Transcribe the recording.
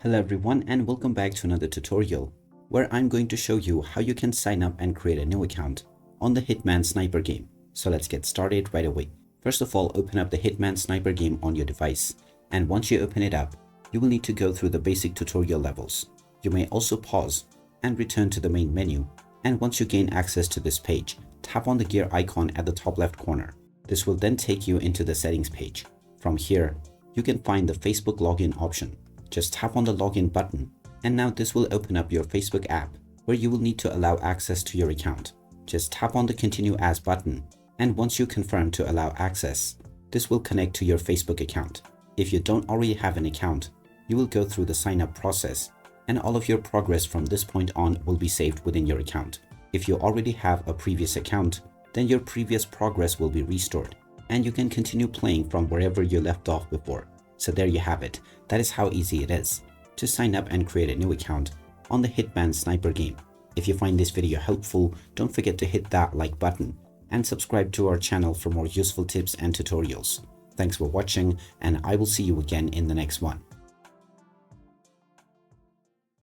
Hello everyone and welcome back to another tutorial where I'm going to show you how you can sign up and create a new account on the Hitman Sniper game. So let's get started right away. First of all, open up the Hitman Sniper game on your device, and once you open it up, you will need to go through the basic tutorial levels. You may also pause and return to the main menu, and once you gain access to this page, tap on the gear icon at the top left corner. This will then take you into the settings page. From here, you can find the Facebook login option. Just tap on the login button, and now this will open up your Facebook app where you will need to allow access to your account. Just tap on the continue as button, and once you confirm to allow access, this will connect to your Facebook account. If you don't already have an account, you will go through the sign up process, and all of your progress from this point on will be saved within your account. If you already have a previous account, then your previous progress will be restored, and you can continue playing from wherever you left off before. So there you have it. That is how easy it is to sign up and create a new account on the Hitman Sniper game. If you find this video helpful, don't forget to hit that like button and subscribe to our channel for more useful tips and tutorials. Thanks for watching, and I will see you again in the next one.